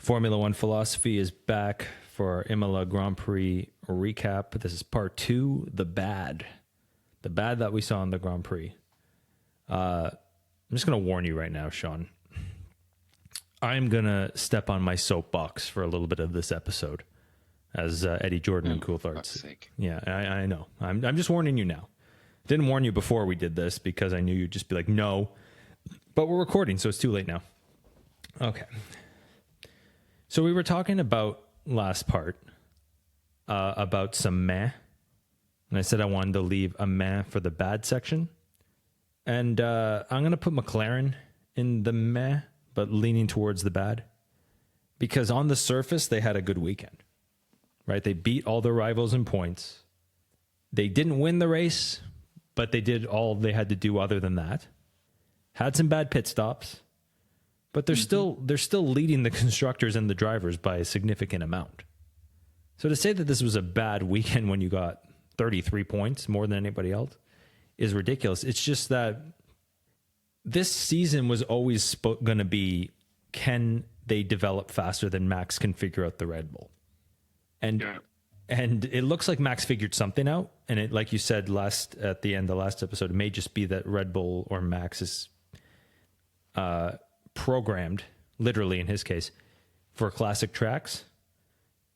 Formula One Philosophy is back for our Imola Grand Prix recap. This is part 2, the bad. The bad that we saw in the Grand Prix. I'm just going to warn you right now, Sean. I'm going to step on my soapbox for a little bit of this episode, as Eddie Jordan and Coulthard's. Yeah, I know. I'm just warning you now. Didn't warn you before we did this because I knew you'd just be like, no. But we're recording, so it's too late now. Okay. So we were talking about last part about some meh. And I said I wanted to leave a meh for the bad section. And I'm going to put McLaren in the meh, but leaning towards the bad. Because on the surface, they had a good weekend. Right? They beat all their rivals in points. They didn't win the race, but they did all they had to do other than that. Had some bad pit stops. But they're still leading the constructors and the drivers by a significant amount. So to say that this was a bad weekend when you got 33 points, more than anybody else, is ridiculous. It's just that this season was always going to be, can they develop faster than Max can figure out the Red Bull? And it looks like Max figured something out. And it, like you said at the end of the last episode, it may just be that Red Bull or Max is programmed, literally in his case, for classic tracks.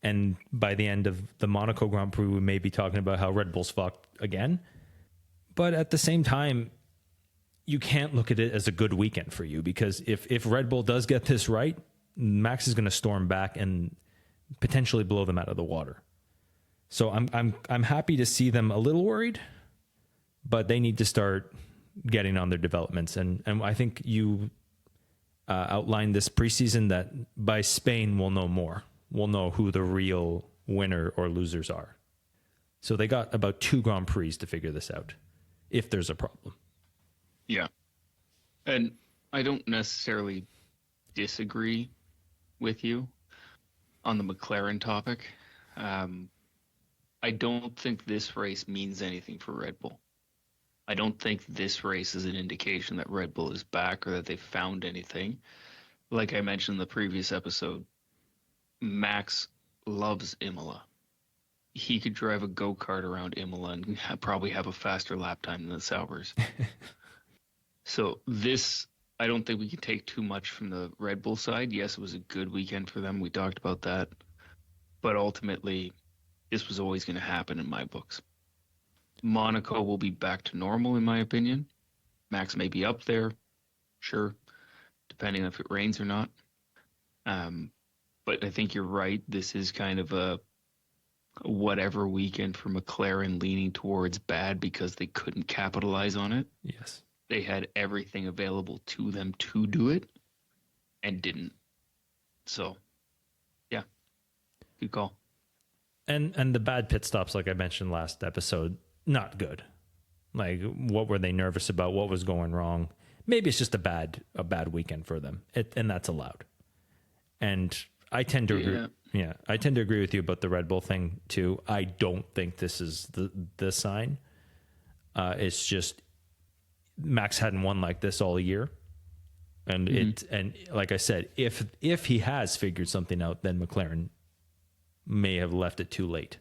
And by the end of the Monaco Grand Prix, we may be talking about how Red Bull's fucked again. But at the same time, you can't look at it as a good weekend for you, because if Red Bull does get this right, Max is going to storm back and potentially blow them out of the water. So I'm happy to see them a little worried, but they need to start getting on their developments. And I think you outlined this preseason that by Spain we'll know more. We'll know who the real winner or losers are. So they got about 2 Grand Prix to figure this out, if there's a problem. Yeah. And I don't necessarily disagree with you on the McLaren topic. I don't think this race means anything for Red Bull. I don't think this race is an indication that Red Bull is back or that they've found anything. Like I mentioned in the previous episode, Max loves Imola. He could drive a go-kart around Imola and probably have a faster lap time than the Saubers. So this, I don't think we can take too much from the Red Bull side. Yes, it was a good weekend for them. We talked about that. But ultimately, this was always going to happen in my books. Monaco will be back to normal, in my opinion. Max may be up there, sure, depending on if it rains or not. But I think you're right. This is kind of a whatever weekend for McLaren, leaning towards bad because they couldn't capitalize on it. Yes. They had everything available to them to do it and didn't. So, yeah, good call. And the bad pit stops, like I mentioned last episode, not good. Like, what were they nervous about? What was going wrong? Maybe it's just a bad weekend for them, and that's allowed. And I tend to agree. Yeah, I tend to agree with you about the Red Bull thing too. I don't think this is the sign. It's just Max hadn't won like this all year, and and like I said, if he has figured something out, then McLaren may have left it too late.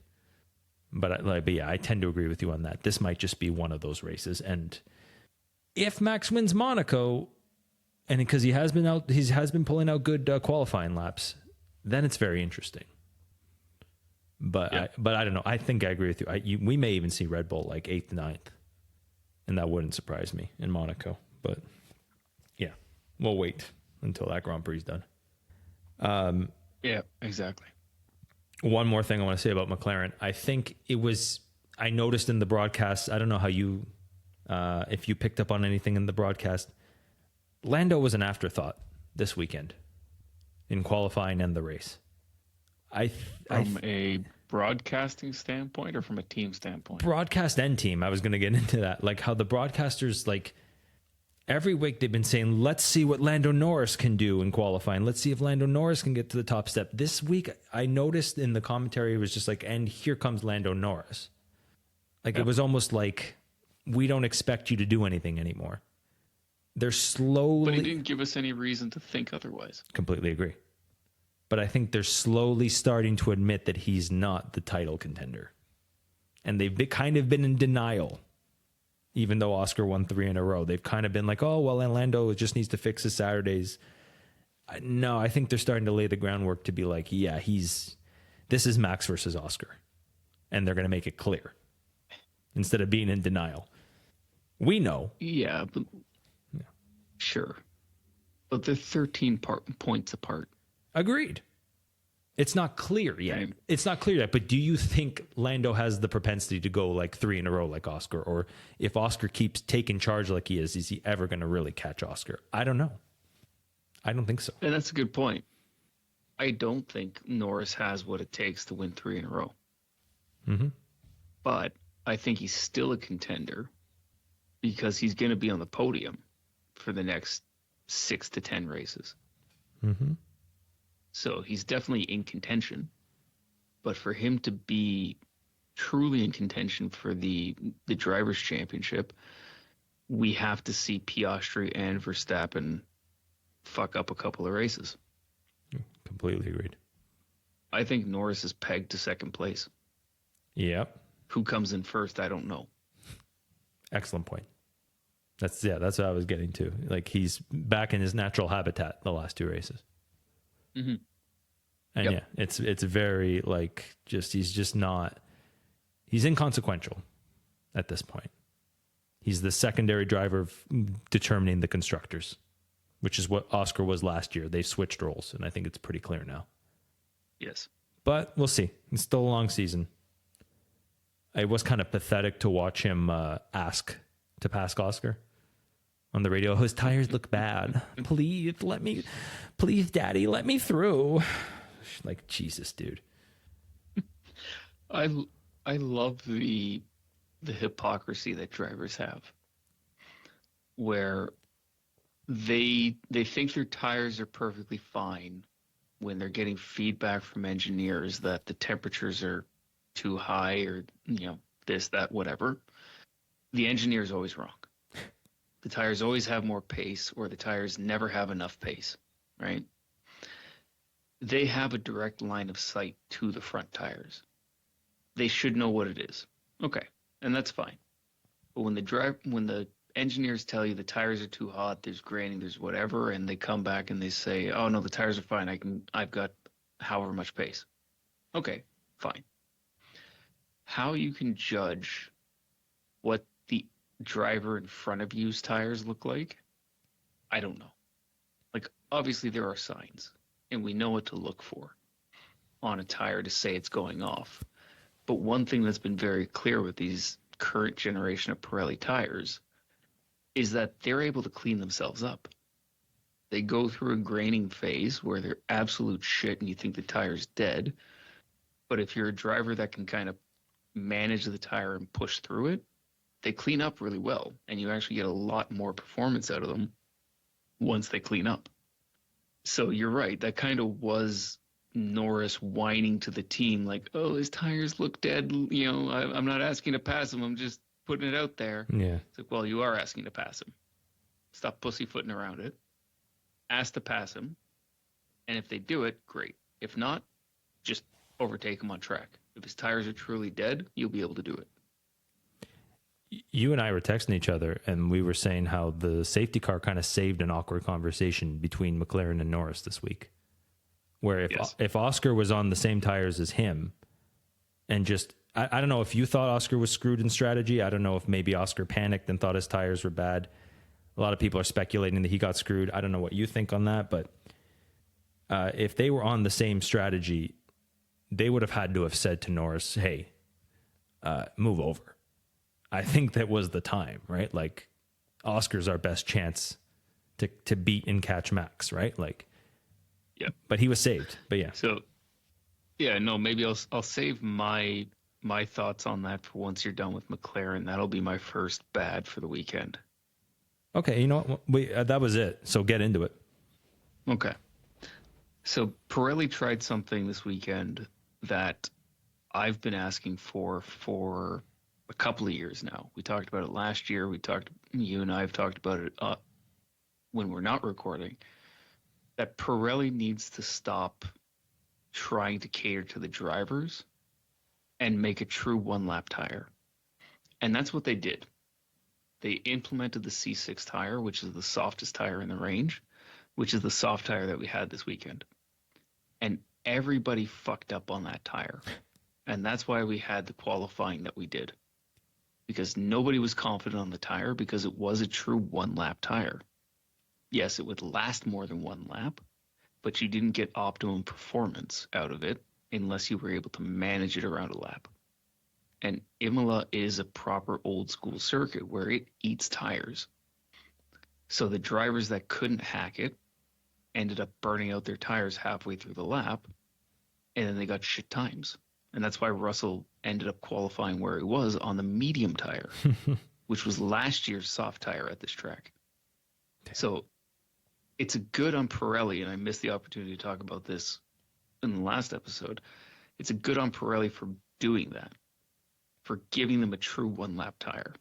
But yeah, I tend to agree with you on that. This might just be one of those races, and if Max wins Monaco, and because he has been pulling out good qualifying laps, then it's very interesting. But yeah. I don't know. I think I agree with you. We may even see Red Bull like 8th, 9th, and that wouldn't surprise me in Monaco. But yeah, we'll wait until that Grand Prix is done. Yeah, exactly. One more thing I want to say about McLaren. I noticed in the broadcast, I don't know how you, if you picked up on anything in the broadcast, Lando was an afterthought this weekend in qualifying and the race. From a broadcasting standpoint or from a team standpoint? Broadcast and team. I was going to get into that. Like how the broadcasters, like every week they've been saying, let's see what Lando Norris can do in qualifying. Let's see if Lando Norris can get to the top step. This week, I noticed in the commentary, it was just like, and here comes Lando Norris. Like It was almost like, we don't expect you to do anything anymore. They're slowly... But he didn't give us any reason to think otherwise. Completely agree. but I think they're slowly starting to admit that he's not the title contender. And they've kind of been in denial. Even though Oscar won 3 in a row, they've kind of been like, oh, well, Lando just needs to fix his Saturdays. No, I think they're starting to lay the groundwork to be like, yeah, this is Max versus Oscar. And they're going to make it clear instead of being in denial. We know. Yeah, but sure. But they're 13 points apart. Agreed. It's not clear yet. Right. It's not clear yet. But do you think Lando has the propensity to go like 3 in a row like Oscar? Or if Oscar keeps taking charge like he is he ever going to really catch Oscar? I don't know. I don't think so. And that's a good point. I don't think Norris has what it takes to win 3 in a row. Mm-hmm. But I think he's still a contender because he's going to be on the podium for the next 6 to 10 races. Mm-hmm. So he's definitely in contention. But for him to be truly in contention for the Drivers' Championship, we have to see Piastri and Verstappen fuck up a couple of races. Completely agreed. I think Norris is pegged to second place. Yep. Who comes in first, I don't know. Excellent point. That's what I was getting to. Like, he's back in his natural habitat the last 2 races. Mm-hmm. And Yep. it's very like he's inconsequential at this point. He's the secondary driver of determining the constructors, which is what Oscar was last year. They switched roles, and I think it's pretty clear now. Yes. But we'll see. It's still a long season. It was kind of pathetic to watch him ask to pass Oscar on the radio. His tires look bad. Please, Daddy, let me through. Like, Jesus, dude. I love the hypocrisy that drivers have, where they think their tires are perfectly fine when they're getting feedback from engineers that the temperatures are too high or this, that, whatever. The engineer is always wrong. The tires always have more pace, or the tires never have enough pace, right? They have a direct line of sight to the front tires. They should know what it is. Okay, and that's fine. But when the engineers tell you the tires are too hot, there's graining, there's whatever, and they come back and they say, "Oh no, the tires are fine. I've got however much pace." Okay, fine. How you can judge what the driver in front of you's tires look like, I don't know. Like, obviously there are signs, and we know what to look for on a tire to say it's going off. But one thing that's been very clear with these current generation of Pirelli tires is that they're able to clean themselves up. They go through a graining phase where they're absolute shit and you think the tire's dead. But if you're a driver that can kind of manage the tire and push through it, they clean up really well, and you actually get a lot more performance out of them once they clean up. So you're right. That kind of was Norris whining to the team like, oh, his tires look dead. I'm not asking to pass him. I'm just putting it out there. Yeah. It's like, well, you are asking to pass him. Stop pussyfooting around it. Ask to pass him. And if they do it, great. If not, just overtake him on track. If his tires are truly dead, you'll be able to do it. You and I were texting each other, and we were saying how the safety car kind of saved an awkward conversation between McLaren and Norris this week. Where if Oscar was on the same tires as him, and just, I don't know if you thought Oscar was screwed in strategy. I don't know if maybe Oscar panicked and thought his tires were bad. A lot of people are speculating that he got screwed. I don't know what you think on that, but if they were on the same strategy, they would have had to have said to Norris, hey, move over. I think that was the time, right? Like, Oscar's our best chance to beat and catch Max, right? Like, yeah. But he was saved. But yeah. So, yeah, no, maybe I'll save my thoughts on that for once you're done with McLaren. That'll be my first bad for the weekend. Okay, you know what? That was it. So get into it. Okay. So Pirelli tried something this weekend that I've been asking for a couple of years now. We talked about it last year. You and I have talked about it when we're not recording, that Pirelli needs to stop trying to cater to the drivers and make a true one-lap tire. And that's what they did. They implemented the C6 tire, which is the softest tire in the range, which is the soft tire that we had this weekend. And everybody fucked up on that tire. And that's why we had the qualifying that we did. Because nobody was confident on the tire because it was a true one-lap tire. Yes, it would last more than one lap, but you didn't get optimum performance out of it unless you were able to manage it around a lap. And Imola is a proper old school circuit where it eats tires. So the drivers that couldn't hack it ended up burning out their tires halfway through the lap, and then they got shit times. And that's why Russell ended up qualifying where he was on the medium tire, which was last year's soft tire at this track. So it's a good on Pirelli, and I missed the opportunity to talk about this in the last episode. It's a good on Pirelli for doing that, for giving them a true one-lap tire.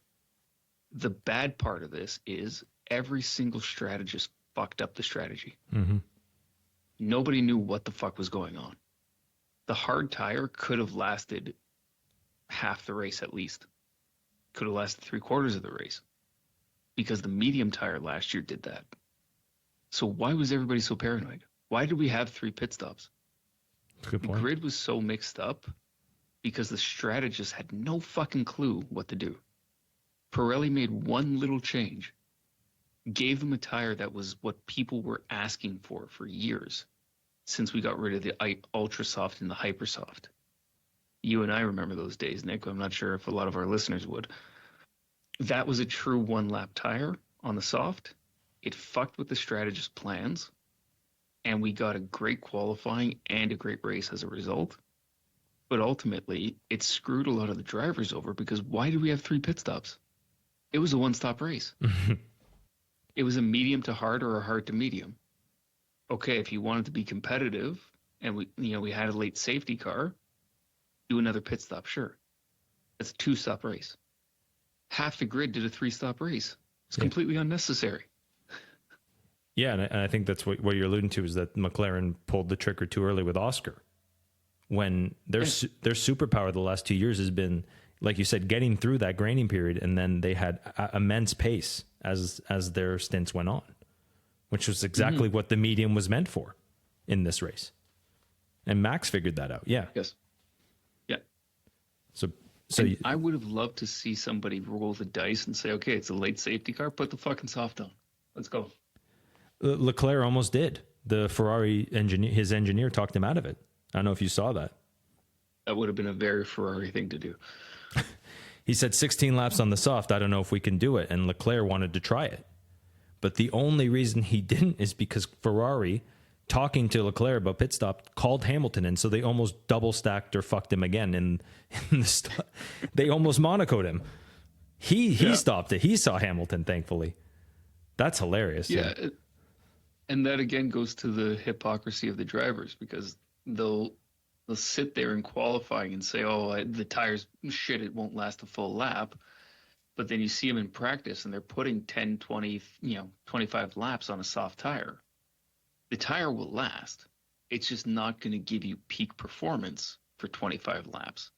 The bad part of this is every single strategist fucked up the strategy. Mm-hmm. Nobody knew what the fuck was going on. The hard tire could have lasted half the race at least. Could have lasted 3/4 of the race. Because the medium tire last year did that. So why was everybody so paranoid? Why did we have 3 pit stops? Good The point. grid was so mixed up because the strategists had no fucking clue what to do. Pirelli made one little change, gave them a tire that was what people were asking for years, since we got rid of the ultra soft and the hyper soft. You and I remember those days, Nick. I'm not sure if a lot of our listeners would. That was a true one-lap tire on the soft. It fucked with the strategist plans, and we got a great qualifying and a great race as a result. But ultimately, it screwed a lot of the drivers over because why did we have 3 pit stops? It was a one-stop race. It was a medium to hard or a hard to medium. Okay, if you wanted to be competitive and we had a late safety car, do another pit stop, sure. It's a 2-stop race. Half the grid did a 3-stop race. It's completely unnecessary. Yeah, and I think that's what you're alluding to, is that McLaren pulled the trigger too early with Oscar. When their superpower the last 2 years has been, like you said, getting through that graining period, and then they had immense pace as their stints went on, which was exactly what the medium was meant for in this race. And Max figured that out. Yeah. Yes. Yeah. So I would have loved to see somebody roll the dice and say, okay, it's a late safety car, put the fucking soft on. Let's go. Leclerc almost did. The Ferrari engineer, his engineer, talked him out of it. I don't know if you saw that. That would have been a very Ferrari thing to do. He said 16 laps on the soft. I don't know if we can do it. And Leclerc wanted to try it. But the only reason he didn't is because Ferrari, talking to Leclerc about pit stop, called Hamilton in. So they almost double stacked or fucked him again. In the they almost Monaco'd him. He stopped it. He saw Hamilton, thankfully. That's hilarious. Yeah. And that again goes to the hypocrisy of the drivers, because they'll sit there in qualifying and say, oh, the tire's shit, it won't last a full lap. But then you see them in practice and they're putting 10, 20, 25 laps on a soft tire. The tire will last. It's just not going to give you peak performance for 25 laps.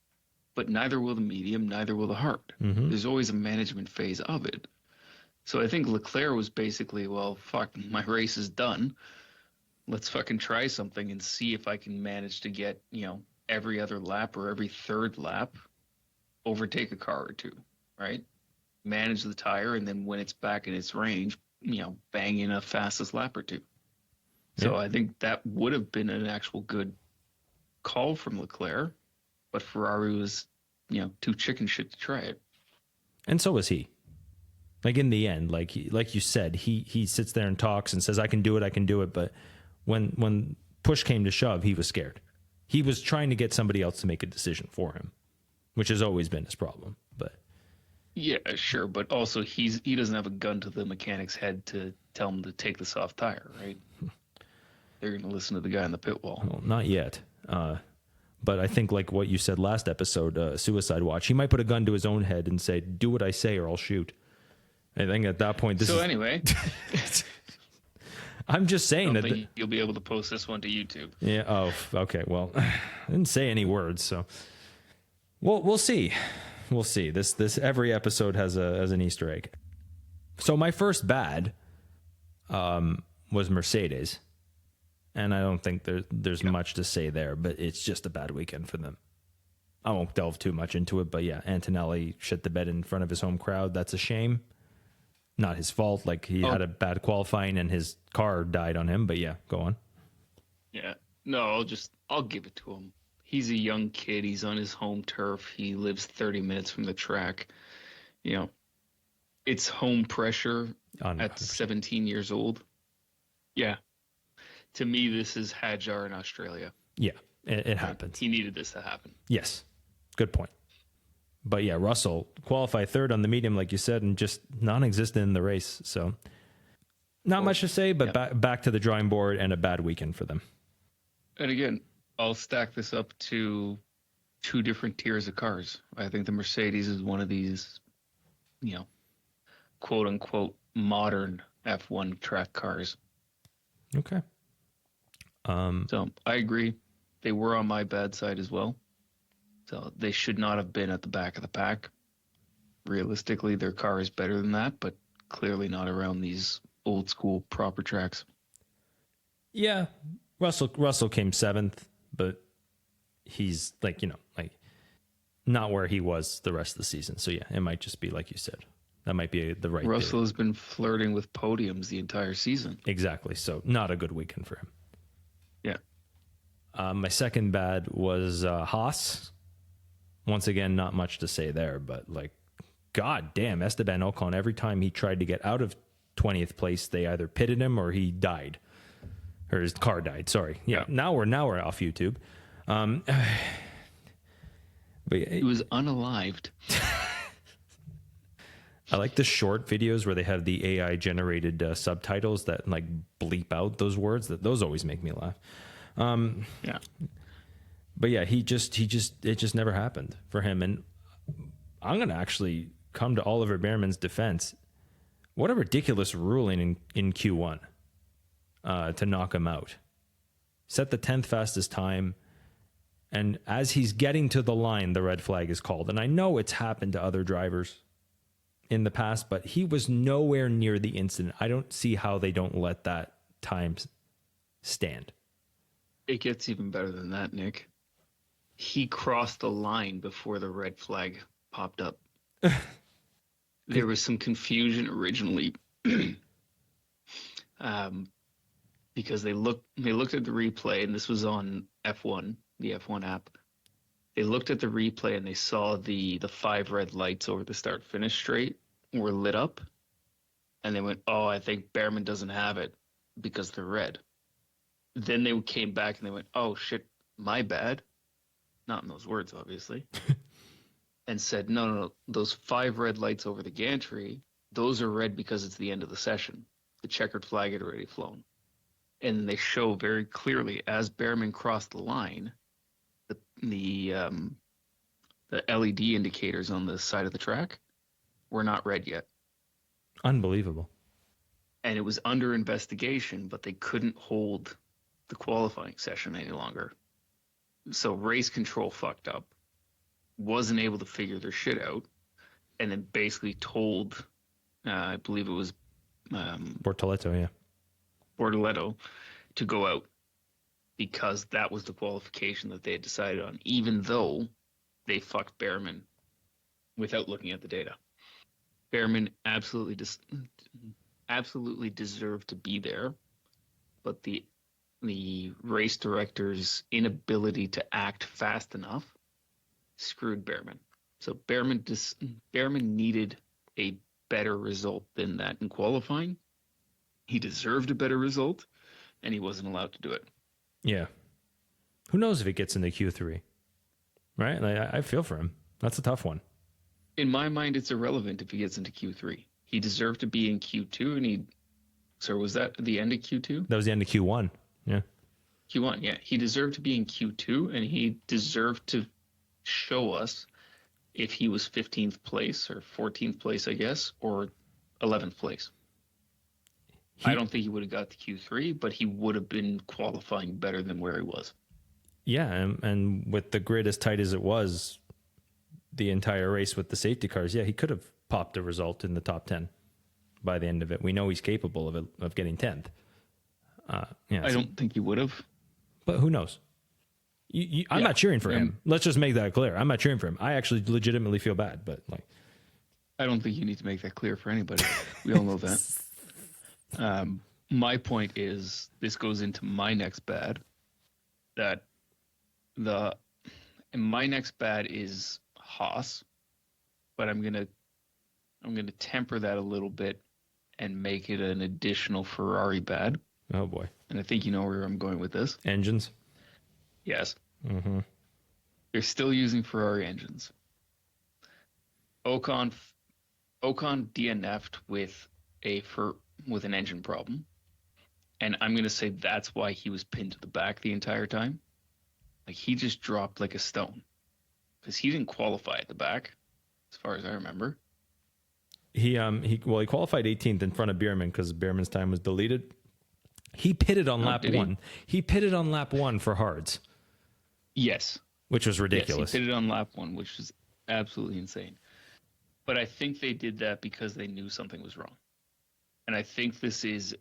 But neither will the medium, neither will the hard. Mm-hmm. There's always a management phase of it. So I think Leclerc was basically, well, fuck, my race is done. Let's fucking try something and see if I can manage to get, every other lap or every third lap, overtake a car or two, right? Manage the tire, and then when it's back in its range, bang in a fastest lap or two. So I think that would have been an actual good call from Leclerc, but Ferrari was, too chicken shit to try it. And so was he. Like in the end, like you said, he sits there and talks and says, I can do it. But when push came to shove, he was scared. He was trying to get somebody else to make a decision for him, which has always been his problem. But yeah, sure. But also he doesn't have a gun to the mechanic's head to tell him to take the soft tire, right? They're going to listen to the guy in the pit wall. Well, not yet. But I think, like what you said last episode, Suicide Watch, he might put a gun to his own head and say, do what I say or I'll shoot. I think at that point, Anyway, I'm just I saying don't that. think you'll be able to post this one to YouTube. Yeah. Oh, okay. Well, I didn't say any words, so we'll see. We'll see. This every episode has an Easter egg. So my first bad was Mercedes, and I don't think there's much to say there, but it's just a bad weekend for them. I won't delve too much into it, but yeah, Antonelli shit the bed in front of his home crowd. That's a shame. Not his fault. Like, he had a bad qualifying and his car died on him, but yeah, go on. Yeah. No, I'll give it to him. He's a young kid. He's on his home turf. He lives 30 minutes from the track. You know, it's home pressure at 100%. 17 years old. Yeah. To me, this is Hadjar in Australia. Yeah, it happens. He needed this to happen. Yes, good point. But yeah, Russell qualified third on the medium, like you said, and just non-existent in the race. So not much to say, but back to the drawing board and a bad weekend for them. And again, I'll stack this up to two different tiers of cars. I think the Mercedes is one of these, quote unquote, modern F1 track cars. Okay. So I agree. They were on my bad side as well. So they should not have been at the back of the pack. Realistically, their car is better than that, but clearly not around these old school proper tracks. Yeah, Russell came seventh, but he's not where he was the rest of the season. So yeah, it might just be like you said. That might be the right. Russell has been flirting with podiums the entire season. Exactly. So not a good weekend for him. Yeah. My second bad was Haas. Once again, not much to say there, but god damn, Esteban Ocon, every time he tried to get out of 20th place, they either pitted him or he died. Or his car died, sorry. Yeah. Now we're off YouTube. But he was unalived. I like the short videos where they have the AI generated subtitles that bleep out those words. Those always make me laugh. Yeah. But yeah, it just never happened for him. And I'm going to actually come to Oliver Behrman's defense. What a ridiculous ruling in Q1 to knock him out. Set the 10th fastest time. And as he's getting to the line, the red flag is called. And I know it's happened to other drivers in the past, but he was nowhere near the incident. I don't see how they don't let that time stand. It gets even better than that, Nick. He crossed the line before the red flag popped up. There was some confusion originally because they looked at the replay, and this was on F1, the F1 app. They looked at the replay and they saw the 5 red lights over the start-finish straight were lit up, and they went, "Oh, I think Behrman doesn't have it because they're red." Then they came back and they went, "Oh shit, my bad." Not in those words, obviously. And said, no, those 5 red lights over the gantry, those are red because it's the end of the session. The checkered flag had already flown. And they show very clearly, as Behrman crossed the line, the LED indicators on the side of the track were not red yet. Unbelievable. And it was under investigation, but they couldn't hold the qualifying session any longer. So race control fucked up, wasn't able to figure their shit out, and then basically told, I believe it was Bortoleto, to go out because that was the qualification that they had decided on, even though they fucked Behrman without looking at the data. Behrman absolutely deserved to be there, but the race director's inability to act fast enough screwed Behrman. So Behrman needed a better result than that in qualifying. He deserved a better result, and he wasn't allowed to do it. Yeah. Who knows if it gets into Q3, right? I feel for him. That's a tough one. In my mind, it's irrelevant if he gets into Q3. He deserved to be in Q2, and was that the end of Q2? That was the end of Q1. Yeah. Q1, yeah. He deserved to be in Q2, and he deserved to show us if he was 15th place or 14th place, I guess, or 11th place. I don't think he would have got to Q3, but he would have been qualifying better than where he was. Yeah, and with the grid as tight as it was, the entire race with the safety cars, yeah, he could have popped a result in the top 10 by the end of it. We know he's capable of getting 10th. Yeah, I don't think he would have. but who knows? I'm not cheering for him. Let's just make that clear. I'm not cheering for him. I actually legitimately feel bad, but like, I don't think you need to make that clear for anybody. We all know that. My point is, this goes into my next bad. And my next bad is Haas, but I'm gonna temper that a little bit and make it an additional Ferrari bad. oh boy, And I think you know where I'm going with this. engines. Yes. Mm-hmm. They're still using Ferrari engines. Ocon DNF'd with an engine problem. And I'm going to say that's why he was pinned to the back the entire time. Like, he just dropped like a stone because he didn't qualify at the back, as far as I remember. He qualified 18th in front of Bierman because Bierman's time was deleted. He pitted on lap 1. He pitted on lap 1 for hards. Yes. Which was ridiculous. Yes, he pitted on lap 1, which is absolutely insane. But I think they did that because they knew something was wrong. And I think this is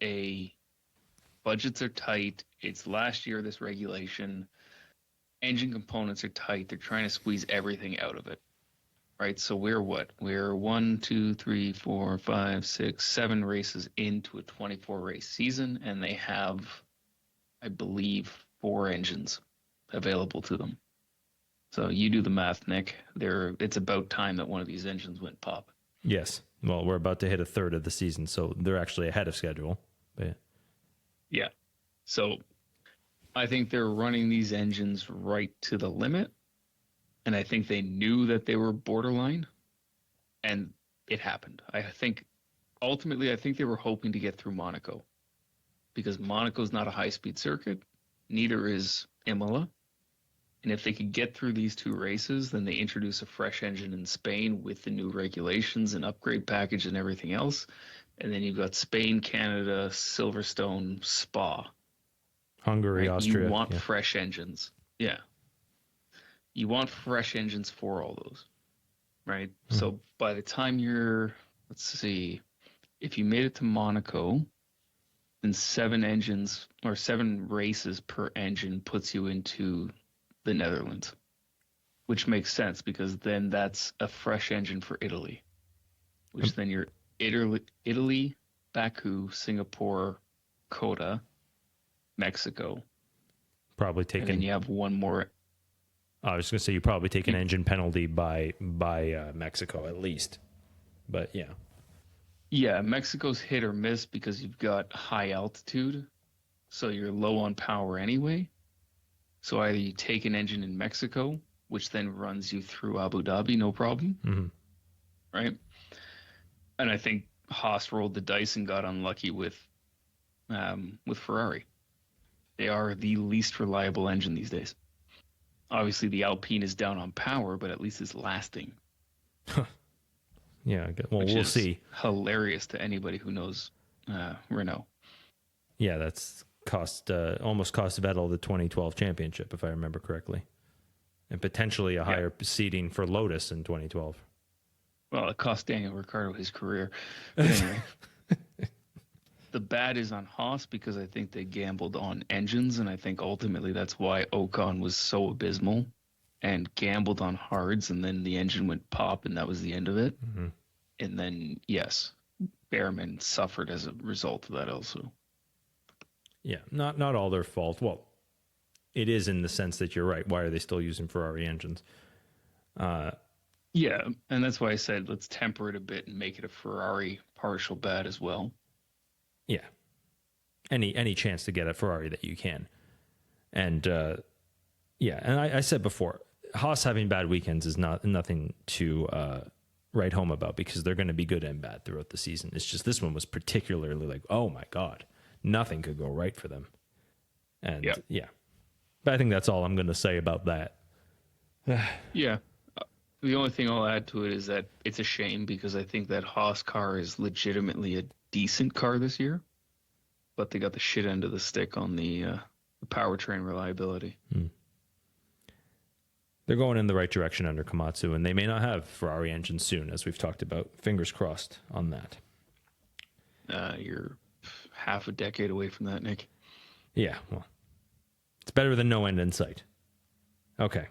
budgets are tight. It's last year, this regulation. Engine components are tight. They're trying to squeeze everything out of it. Right? So we're what? We're 1, 2, 3, 4, 5, 6, 7 races into a 24-race season, and they have, I believe, 4 engines available to them. So you do the math, Nick. It's about time that one of these engines went pop. Yes. Well, we're about to hit a third of the season, so they're actually ahead of schedule. But yeah. So I think they're running these engines right to the limit. And I think they knew that they were borderline, and it happened. Ultimately, I think they were hoping to get through Monaco, because Monaco's not a high-speed circuit. Neither is Imola. And if they could get through these 2 races, then they introduce a fresh engine in Spain with the new regulations and upgrade package and everything else. And then you've got Spain, Canada, Silverstone, Spa. Hungary, right? Austria. You want fresh engines. Yeah. You want fresh engines for all those, right? Mm-hmm. So by the time let's see, if you made it to Monaco, then 7 engines or 7 races per engine puts you into the Netherlands, which makes sense because then that's a fresh engine for Italy, which then you're Italy, Baku, Singapore, Coda, Mexico. Probably taking. And then you have one more. I was going to say you probably take an engine penalty by Mexico at least, but yeah. Yeah, Mexico's hit or miss because you've got high altitude, so you're low on power anyway. So either you take an engine in Mexico, which then runs you through Abu Dhabi, no problem, right? And I think Haas rolled the dice and got unlucky with Ferrari. They are the least reliable engine these days. Obviously, the Alpine is down on power, but at least it's lasting. Yeah, well, we'll see. Hilarious to anybody who knows Renault. Yeah, that's almost cost Vettel the 2012 championship, if I remember correctly, and potentially a higher seeding for Lotus in 2012. Well, it cost Daniel Ricciardo his career. But anyway, the bad is on Haas because I think they gambled on engines, and I think ultimately that's why Ocon was so abysmal and gambled on hards, and then the engine went pop, and that was the end of it. Mm-hmm. And then, yes, Behrman suffered as a result of that also. Yeah, not all their fault. Well, it is in the sense that you're right. Why are they still using Ferrari engines? Yeah, and that's why I said let's temper it a bit and make it a Ferrari partial bad as well. Yeah, any chance to get a Ferrari that you can, and yeah, and I said before, Haas having bad weekends is nothing to write home about because they're going to be good and bad throughout the season. It's just this one was particularly like, oh my god, nothing could go right for them, and yeah, but I think that's all I'm going to say about that. Yeah. The only thing I'll add to it is that it's a shame because I think that Haas car is legitimately a decent car this year. but they got the shit end of the stick on the powertrain reliability. They're going in the right direction under Komatsu, and they may not have Ferrari engines soon, as we've talked about. Fingers crossed on that. You're half a decade away from that, Nick. Yeah, well, it's better than no end in sight. Okay.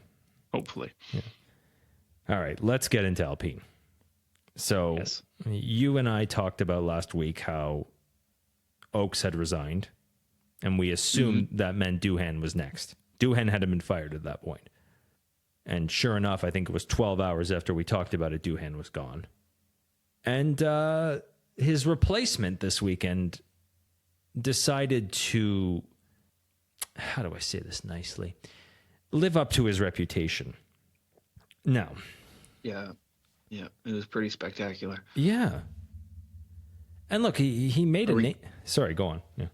Hopefully. Yeah. All right, let's get into Alpine. So Yes. You and I talked about last week how Oaks had resigned, and we assumed that meant Doohan was next. Doohan hadn't been fired at that point. And sure enough, I think it was 12 hours after we talked about it, Doohan was gone. And his replacement this weekend decided to, how do I say this nicely, live up to his reputation. Now. Yeah, it was pretty spectacular. Yeah. And look, he made a name. Sorry, go on. Yeah.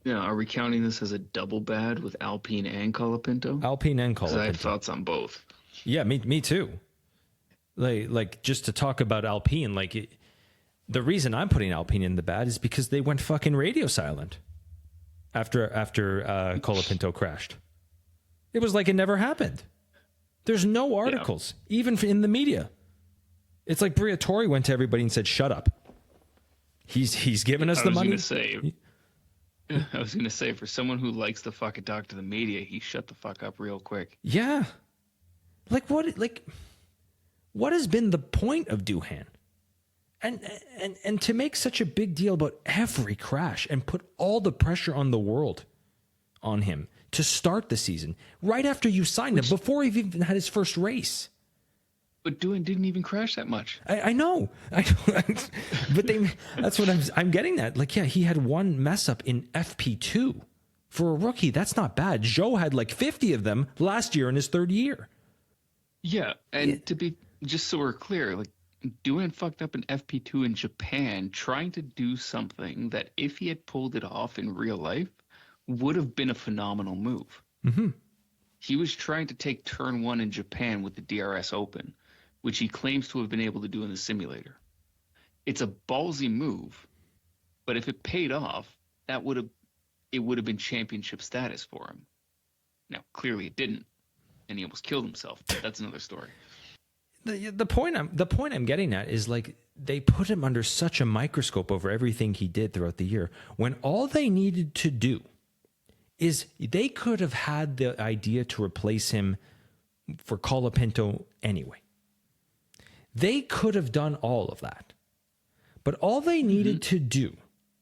Yeah, are we counting this as a double bad with Alpine and Colapinto? Alpine and Because I have Colapinto. thoughts on both. Yeah, me too. Like just to talk about Alpine, the reason I'm putting Alpine in the bad is because they went fucking radio silent after Colapinto crashed. It was like it never happened. There's no articles, even in the media. It's like Briatore went to everybody and said, "Shut up." He's given us the money. I was gonna say, for someone who likes to fucking talk to the media, he shut the fuck up real quick. Yeah. What has been the point of Doohan? And to make such a big deal about every crash and put all the pressure on the world on him to start the season right after you signed him, before he even had his first race. But Doohan didn't even crash that much. I know. But that's what I'm getting at. He had one mess up in FP2 for a rookie. That's not bad. Zhou had 50 of them last year in his third year. Yeah, and to be, just so we're clear, Doohan fucked up in FP2 in Japan trying to do something that, if he had pulled it off in real life, would have been a phenomenal move. Mm-hmm. He was trying to take turn 1 in Japan with the DRS open, which he claims to have been able to do in the simulator. It's a ballsy move, but if it paid off, it would have been championship status for him. Now, clearly it didn't, and he almost killed himself, but that's another story. The point I'm getting at is they put him under such a microscope over everything he did throughout the year, when all they needed to do is they could have had the idea to replace him for Colapinto anyway. They could have done all of that. But all they needed to do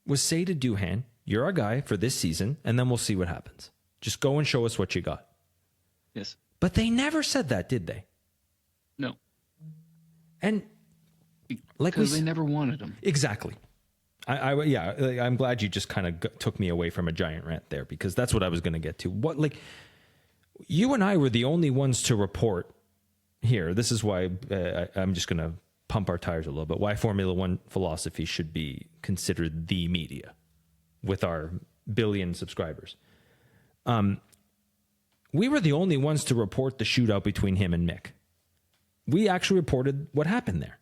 was say to Doohan, "You're our guy for this season, and then we'll see what happens. Just go and show us what you got." Yes. But they never said that, did they? No. And because they never wanted him. Exactly. I'm glad you just kind of took me away from a giant rant there, because that's what I was going to get to. You and I were the only ones to report here. This is why I'm just going to pump our tires a little bit. Why Formula One philosophy should be considered the media with our billion subscribers. We were the only ones to report the shootout between him and Mick. We actually reported what happened there.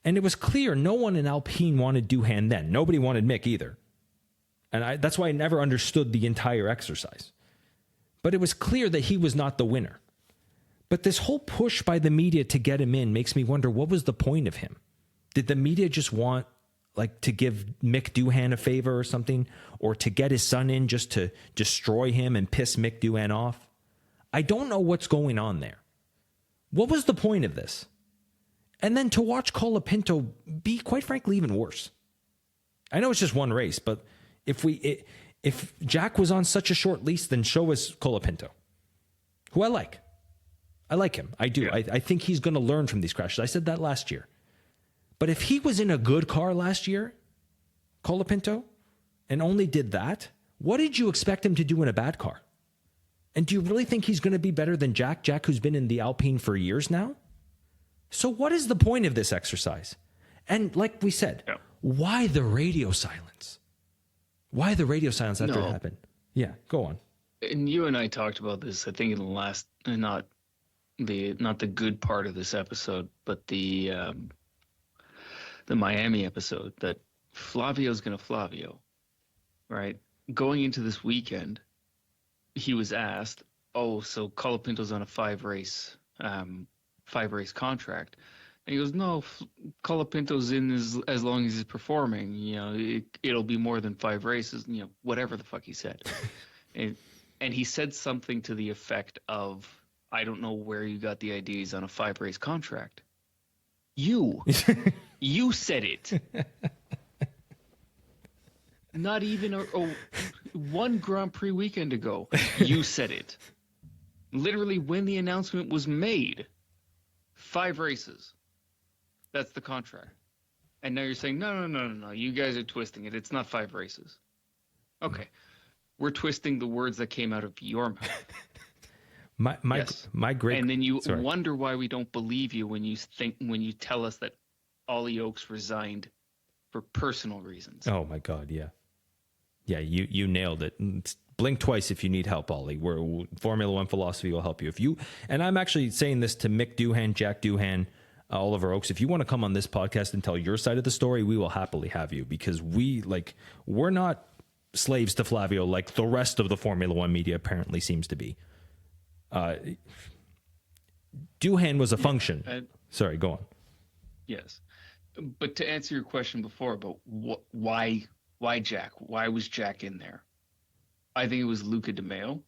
And it was clear no one in Alpine wanted Doohan then. Nobody wanted Mick either. And that's why I never understood the entire exercise. But it was clear that he was not the winner. But this whole push by the media to get him in makes me wonder, what was the point of him? Did the media just want to give Mick Doohan a favor or something? Or to get his son in just to destroy him and piss Mick Doohan off? I don't know what's going on there. What was the point of this? And then to watch Colapinto be, quite frankly, even worse. I know it's just one race, but if Jack was on such a short leash, then show us Colapinto, who I like. I like him. I do. Yeah. I think he's going to learn from these crashes. I said that last year. But if he was in a good car last year, Colapinto, and only did that, what did you expect him to do in a bad car? And do you really think he's going to be better than Jack, who's been in the Alpine for years now? So what is the point of this exercise? And like we said, Why the radio silence? Why the radio silence after it happened? Yeah, go on. And you and I talked about this, I think, in the last, not the good part of this episode, but the Miami episode, that Flavio's going to Flavio. right? Going into this weekend, he was asked, "Oh, so Colapinto's on a five race contract," and he goes, "No, Colapinto's in as long as he's performing. You know, it'll be more than five races. You know, whatever the fuck he said." And and he said something to the effect of, "I don't know where you got the idea he's on a five race contract. You, you said it. Not even one Grand Prix weekend ago. You said it. Literally, when the announcement was made, five races. That's the contract. And now you're saying, no. You guys are twisting it. It's not five races. Okay. We're twisting the words that came out of your mouth. Yes. My great. And then you Sorry. wonder why we don't believe you when you tell us that Ollie Oakes resigned for personal reasons. Oh my God, yeah. Yeah, you nailed it. Blink twice if you need help, Ollie. Formula One philosophy will help you. And I'm actually saying this to Mick Doohan, Jack Doohan, Oliver Oakes. If you want to come on this podcast and tell your side of the story, we will happily have you, because we're not slaves to Flavio like the rest of the Formula One media apparently seems to be. Doohan was a function. Sorry, go on. Yes. But to answer your question before about why Jack? Why was Jack in there? I think it was Luca De Meo,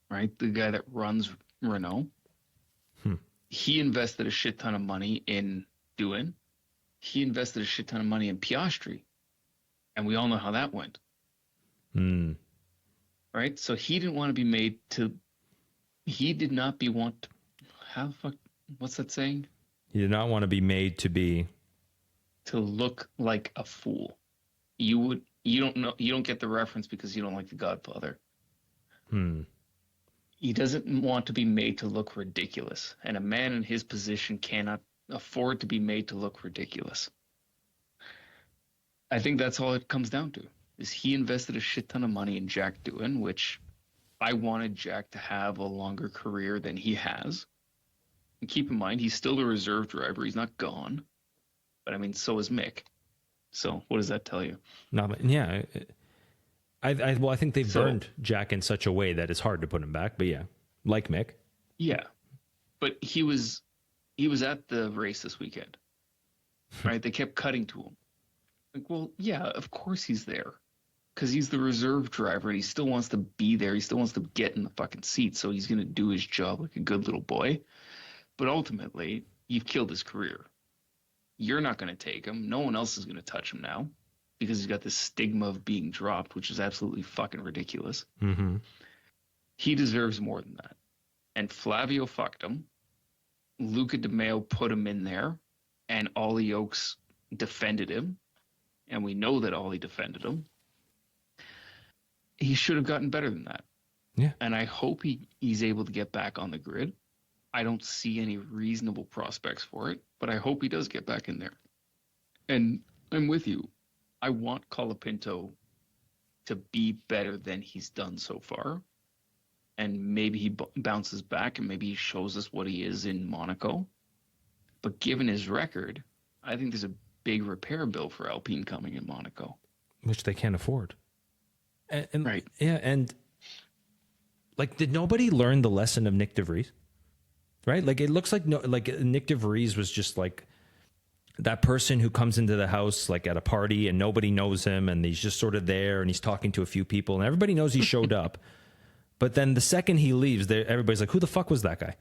right? The guy that runs Renault. He invested a shit ton of money in Doohan. He invested a shit ton of money in Piastri. And we all know how that went. Right? So he didn't want to be made to... He did not be want to... How the fuck... What's that saying? He did not want to be made to be... To look like a fool. You don't get the reference because you don't like The Godfather. He doesn't want to be made to look ridiculous, and a man in his position cannot afford to be made to look ridiculous. I think that's all it comes down to, is he invested a shit ton of money in Jack Doohan, which I wanted Jack to have a longer career than he has. And keep in mind, he's still a reserve driver. He's not gone. But I mean, so is Mick. So what does that tell you? Yeah. I think they've burned Jack in such a way that it's hard to put him back. But yeah, like Mick. Yeah, but he was at the race this weekend, right? They kept cutting to him. Like, well, yeah, of course he's there, because he's the reserve driver and he still wants to be there. He still wants to get in the fucking seat, so he's going to do his job like a good little boy. But ultimately, you've killed his career. You're not going to take him. No one else is going to touch him now, because he's got this stigma of being dropped, which is absolutely fucking ridiculous. He deserves more than that. And Flavio fucked him. Luca De Meo put him in there, and Ollie Oakes defended him. And we know that Ollie defended him. He should have gotten better than that. Yeah. And I hope he's able to get back on the grid. I don't see any reasonable prospects for it, but I hope he does get back in there. And I'm with you. I want Colapinto to be better than he's done so far. And maybe he bounces back and maybe he shows us what he is in Monaco. But given his record, I think there's a big repair bill for Alpine coming in Monaco. Which they can't afford. And right. Yeah, and did nobody learn the lesson of Nick DeVries? Right? Like, it looks like Nick DeVries was just like that person who comes into the house like at a party and nobody knows him, and he's just sort of there and he's talking to a few people and everybody knows he showed up. But then the second he leaves, everybody's like, who the fuck was that guy?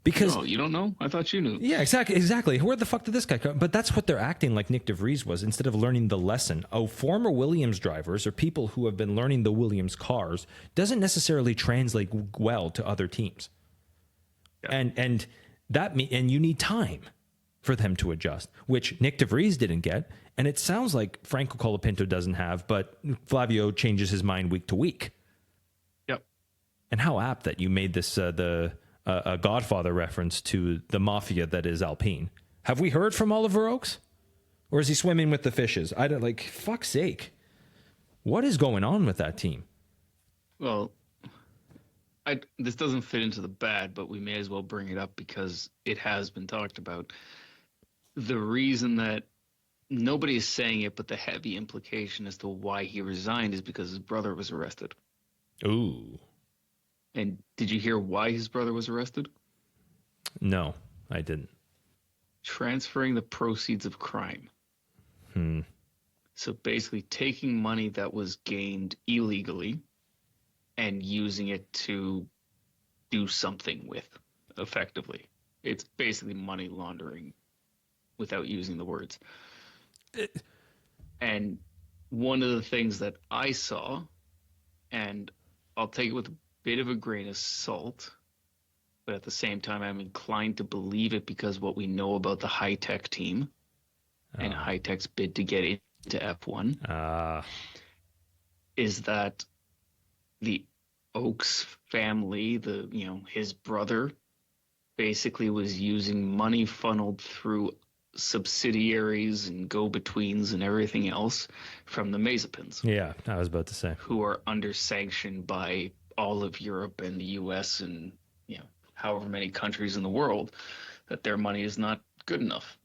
Because you don't know? I thought you knew. Yeah, exactly. Where the fuck did this guy come? But that's what they're acting like Nick DeVries was, instead of learning the lesson. Former Williams drivers or people who have been learning the Williams cars doesn't necessarily translate well to other teams. Yeah. And you need time for them to adjust, which Nick DeVries didn't get. And it sounds like Franco Colapinto doesn't have, but Flavio changes his mind week to week. Yep. And how apt that you made this a Godfather reference to the mafia that is Alpine. Have we heard from Oliver Oakes? Or is he swimming with the fishes? I don't, fuck's sake. What is going on with that team? Well, this doesn't fit into the bad, but we may as well bring it up because it has been talked about. The reason that nobody is saying it, but the heavy implication as to why he resigned is because his brother was arrested. Ooh. And did you hear why his brother was arrested? No, I didn't. Transferring the proceeds of crime. Hmm. So basically taking money that was gained illegally and using it to do something with effectively. It's basically money laundering without using the words. And one of the things that I saw, and I'll take it with a bit of a grain of salt, but at the same time, I'm inclined to believe it because what we know about the high tech team and high tech's bid to get into F1 is that the Oaks family, his brother, basically was using money funneled through subsidiaries and go-betweens and everything else from the Mazepins. Yeah, I was about to say. Who are under sanction by all of Europe and the US and however many countries in the world, that their money is not good enough,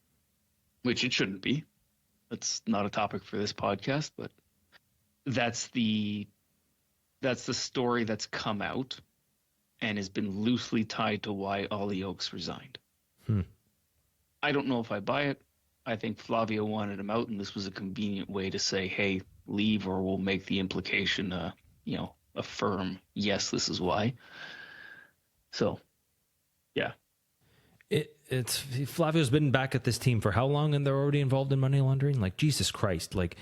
which it shouldn't be. That's not a topic for this podcast, but that's the story that's come out and has been loosely tied to why Ollie Oaks resigned. I don't know if I buy it. I think Flavio wanted him out, and this was a convenient way to say, hey, leave, or we'll make the implication, a firm, yes, this is why. So, yeah. It's Flavio's been back at this team for how long, and they're already involved in money laundering? Like, Jesus Christ. Like,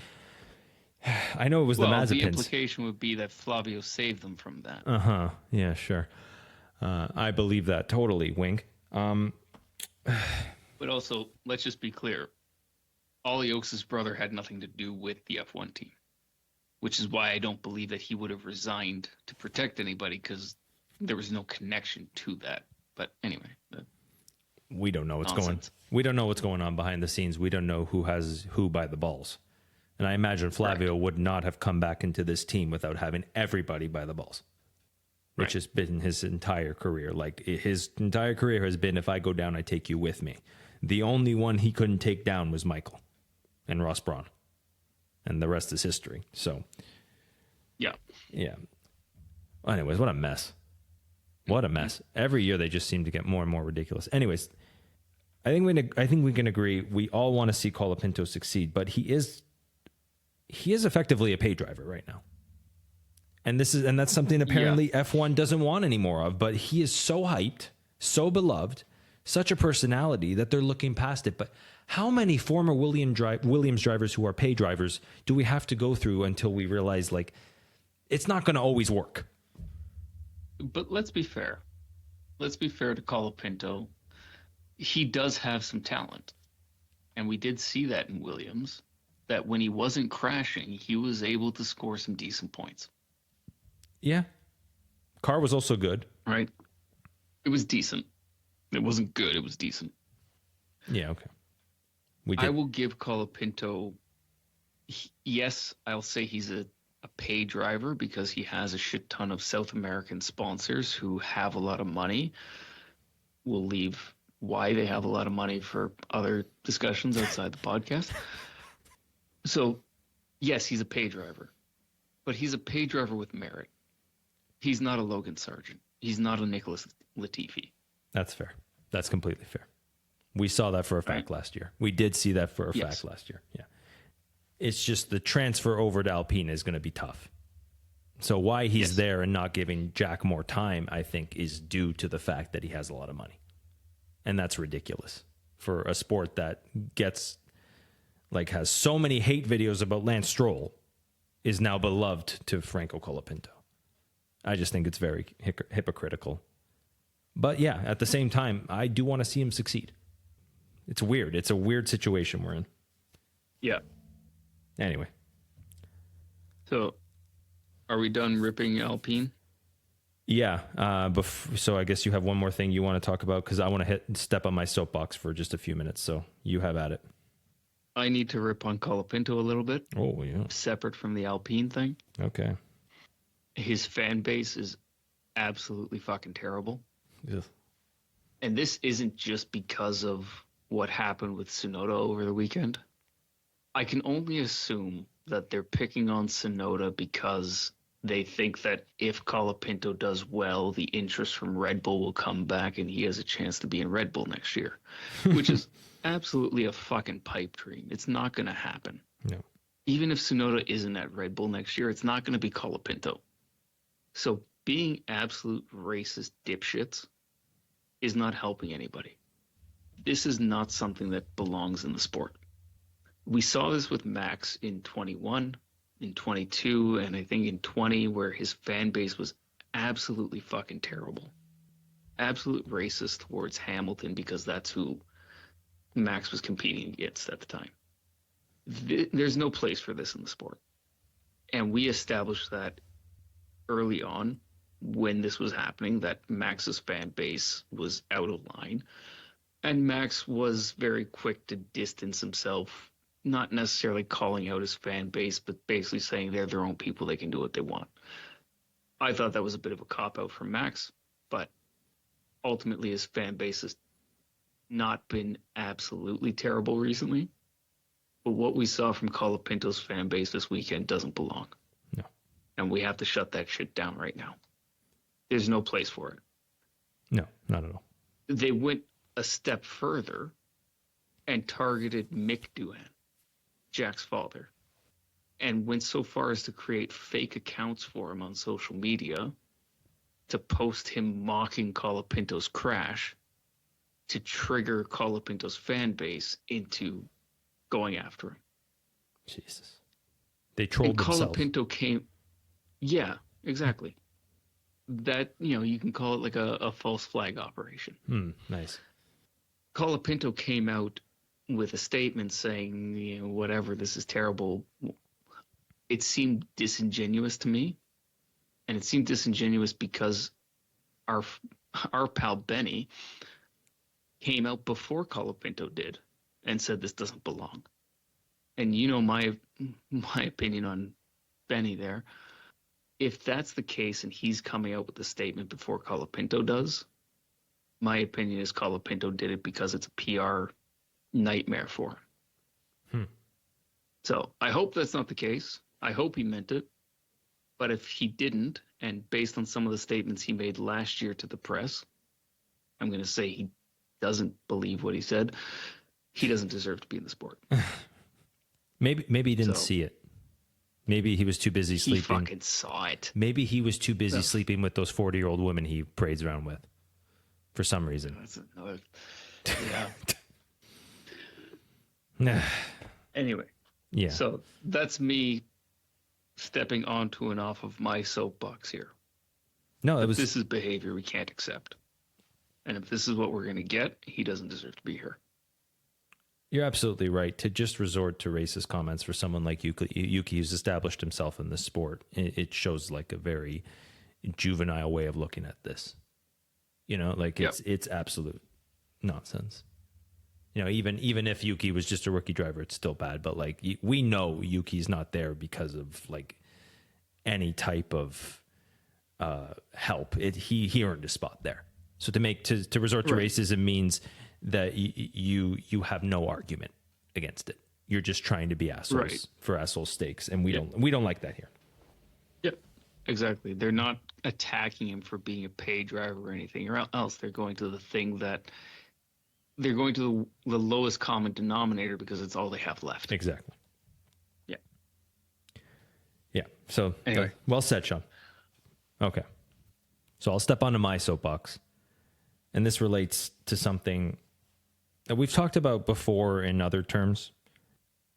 I know it was the Mazepins. The implication would be that Flavio saved them from that. Uh-huh. Yeah, sure. I believe that totally, Wink. But also, let's just be clear. Ollie Oaks' brother had nothing to do with the F1 team, which is why I don't believe that he would have resigned to protect anybody, because there was no connection to that. But anyway, we don't know what's going on behind the scenes. We don't know who has who by the balls. And I imagine Flavio would not have come back into this team without having everybody by the balls, which has been his entire career. Like, his entire career has been, if I go down, I take you with me. The only one he couldn't take down was Michael and Ross Brawn, and the rest is history. So, yeah. Anyways, what a mess. What a mess. Every year they just seem to get more and more ridiculous. Anyways, I think we can agree we all want to see Colapinto succeed, but he is effectively a pay driver right now. And that's something apparently F1 doesn't want any more of, but he is so hyped, so beloved, such a personality that they're looking past it. But how many former Williams drivers who are pay drivers do we have to go through until we realize, like, it's not going to always work? But let's be fair. Let's be fair to Colapinto. He does have some talent. And we did see that in Williams, that when he wasn't crashing, he was able to score some decent points. Yeah. Car was also good. Right. It was decent. It wasn't good. It was decent. Yeah, okay. I will give Colapinto, yes, I'll say he's a pay driver because he has a shit ton of South American sponsors who have a lot of money. We'll leave why they have a lot of money for other discussions outside the podcast. So, yes, he's a pay driver, but he's a pay driver with merit. He's not a Logan Sargent. He's not a Nicholas Latifi. That's fair. That's completely fair. We saw that for a fact last year. We did see that for a fact last year. Yeah. It's just the transfer over to Alpine is going to be tough. So why he's there and not giving Jack more time, I think, is due to the fact that he has a lot of money. And that's ridiculous for a sport that has so many hate videos about Lance Stroll, is now beloved to Franco Colapinto. I just think it's very hypocritical. But yeah, at the same time, I do want to see him succeed. It's weird. It's a weird situation we're in. Yeah. Anyway. So, are we done ripping Alpine? Yeah. So I guess you have one more thing you want to talk about, because I want to step on my soapbox for just a few minutes. So you have at it. I need to rip on Colapinto a little bit. Oh, yeah. Separate from the Alpine thing. Okay. His fan base is absolutely fucking terrible. Yes. And this isn't just because of what happened with Tsunoda over the weekend. I can only assume that they're picking on Sonoda because they think that if Colapinto does well, the interest from Red Bull will come back and he has a chance to be in Red Bull next year, which is absolutely a fucking pipe dream. It's not going to happen. No. Even if Sonoda isn't at Red Bull next year, it's not going to be Colapinto. So being absolute racist dipshits is not helping anybody. This is not something that belongs in the sport. We saw this with Max in 21, in 22, and I think in 20, where his fan base was absolutely fucking terrible. Absolute racist towards Hamilton because that's who Max was competing against at the time. There's no place for this in the sport. And we established that early on when this was happening, that Max's fan base was out of line. And Max was very quick to distance himself, not necessarily calling out his fan base, but basically saying they're their own people, they can do what they want. I thought that was a bit of a cop-out from Max, but ultimately his fan base has not been absolutely terrible recently. But what we saw from Colapinto's fan base this weekend doesn't belong. No. And we have to shut that shit down right now. There's no place for it. No, not at all. They went a step further and targeted Mick Doohan, Jack's father, and went so far as to create fake accounts for him on social media to post him mocking Colapinto's crash to trigger Colapinto's fan base into going after him. Jesus. They trolled themselves. Colapinto came... Yeah, exactly. That, you can call it like a false flag operation. Nice. Colapinto came out with a statement saying, whatever, this is terrible. It seemed disingenuous to me. And it seemed disingenuous because our pal Benny came out before Colapinto did and said this doesn't belong. And my opinion on Benny there. If that's the case and he's coming out with a statement before Colapinto does, my opinion is Colapinto did it because it's a PR nightmare for him. So I hope that's not the case. I hope he meant it. But if he didn't, and based on some of the statements he made last year to the press, I'm going to say he doesn't believe what he said. He doesn't deserve to be in the sport. Maybe he didn't see it. Maybe he was too busy sleeping. He fucking saw it. Maybe he was too busy sleeping with those 40-year-old women he parades around with for some reason. That's another... Yeah. Anyway. Yeah. So that's me stepping onto and off of my soapbox here. No, This is behavior we can't accept. And if this is what we're going to get, he doesn't deserve to be here. You're absolutely right. To just resort to racist comments for someone like Yuki who's established himself in this sport, it shows like a very juvenile way of looking at this. It's absolute nonsense. Even if Yuki was just a rookie driver, it's still bad. But we know Yuki's not there because of any type of help. He earned a spot there. So to resort to racism means that you have no argument against it. You're just trying to be assholes for asshole stakes, and we don't like that here. Yep, exactly. They're not attacking him for being a paid driver or anything or else. They're going to the lowest common denominator because it's all they have left. Exactly. Yeah. Yeah. So anyway, well said, Sean. Okay. So I'll step onto my soapbox, and this relates to something that we've talked about before in other terms,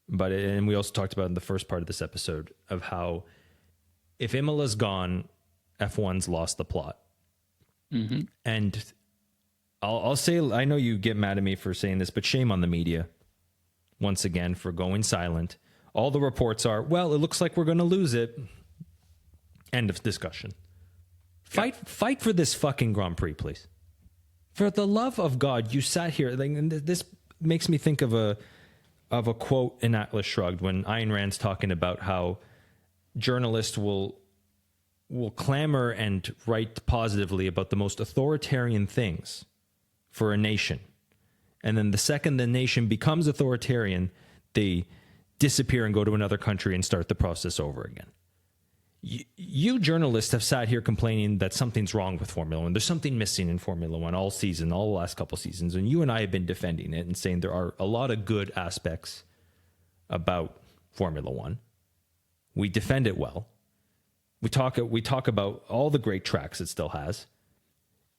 and we also talked about in the first part of this episode of how if Imola's gone, F1's lost the plot. Mm-hmm. And I'll say, I know you get mad at me for saying this, but shame on the media once again for going silent. All the reports are, well, it looks like we're going to lose it. End of discussion. Fight for this fucking Grand Prix, please. For the love of God, you sat here. This makes me think of a quote in Atlas Shrugged when Ayn Rand's talking about how journalists will clamor and write positively about the most authoritarian things for a nation. And then the second the nation becomes authoritarian, they disappear and go to another country and start the process over again. You journalists have sat here complaining that something's wrong with Formula One. There's something missing in Formula One all season, all the last couple seasons. And you and I have been defending it and saying there are a lot of good aspects about Formula One. We defend it well. We talk about all the great tracks it still has.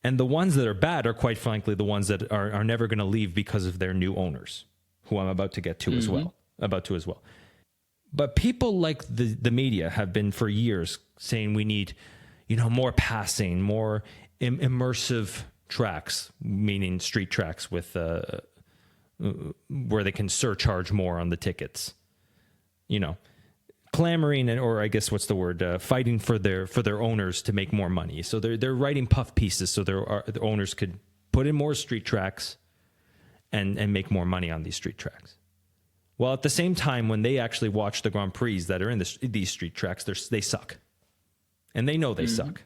And the ones that are bad are, quite frankly, the ones that are never going to leave because of their new owners, who I'm about to get to as well. But people like the media have been for years saying we need, more passing, more immersive tracks, meaning street tracks with where they can surcharge more on the tickets. Clamoring, or I guess what's the word? Fighting for their owners to make more money. So they're writing puff pieces so the owners could put in more street tracks and make more money on these street tracks. Well, at the same time, when they actually watch the Grand Prix that are in these street tracks, they suck. And they know they suck.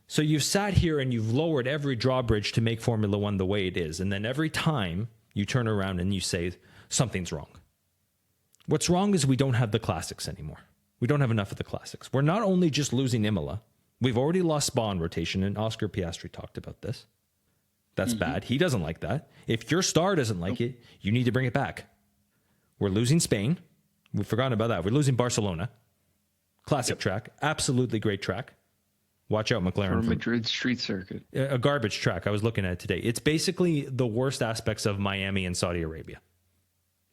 So you've sat here and you've lowered every drawbridge to make Formula One the way it is. And then every time you turn around and you say, something's wrong. What's wrong is we don't have the classics anymore. We don't have enough of the classics. We're not only just losing Imola. We've already lost Spa in rotation, and Oscar Piastri talked about this. That's bad. He doesn't like that. If your star doesn't like it, you need to bring it back. We're losing Spain. We've forgotten about that. We're losing Barcelona. Classic track. Absolutely great track. Watch out, McLaren. For Madrid street circuit. A garbage track. I was looking at it today. It's basically the worst aspects of Miami and Saudi Arabia.